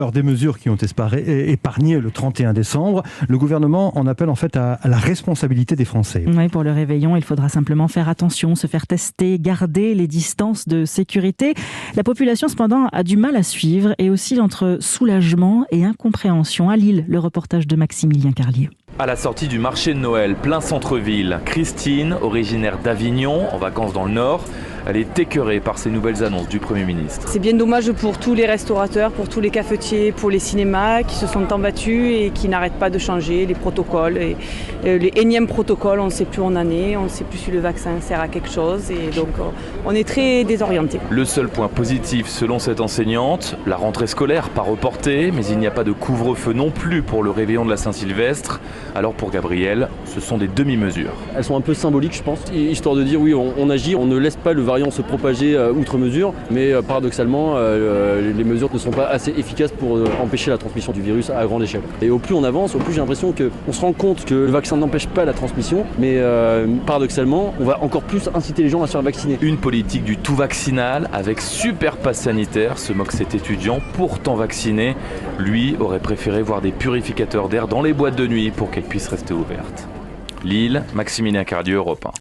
Alors des mesures qui ont épargné le 31 décembre. Le gouvernement en appelle en fait à la responsabilité des Français. Oui, pour le réveillon, il faudra simplement faire attention, se faire tester, garder les distances de sécurité. La population, cependant, a du mal à suivre et oscille entre soulagement et incompréhension. À Lille, le reportage de Maximilien Carlier. À la sortie du marché de Noël, plein centre-ville, Christine, originaire d'Avignon, en vacances dans le Nord, elle est écœurée par ces nouvelles annonces du Premier ministre. C'est bien dommage pour tous les restaurateurs, pour tous les cafetiers, pour les cinémas qui se sont embattus et qui n'arrêtent pas de changer les protocoles. Et les énièmes protocoles, on ne sait plus où on en est, on ne sait plus si le vaccin sert à quelque chose et donc on est très désorienté. Le seul point positif selon cette enseignante, la rentrée scolaire pas reportée, mais il n'y a pas de couvre-feu non plus pour le réveillon de la Saint-Sylvestre. Alors pour Gabriel, ce sont des demi-mesures. Elles sont un peu symboliques, je pense, histoire de dire oui, on agit, on ne laisse pas le variant se propager outre mesure, mais paradoxalement, les mesures ne sont pas assez efficaces pour empêcher la transmission du virus à grande échelle. Et au plus on avance, au plus j'ai l'impression qu'on se rend compte que le vaccin n'empêche pas la transmission, mais paradoxalement, on va encore plus inciter les gens à se faire vacciner. Une politique du tout vaccinal avec super pass sanitaire, se moque cet étudiant pourtant vacciné. Lui aurait préféré voir des purificateurs d'air dans les boîtes de nuit pour qu'elles puissent rester ouvertes. Lille, Maximilien Carlier, Europe 1.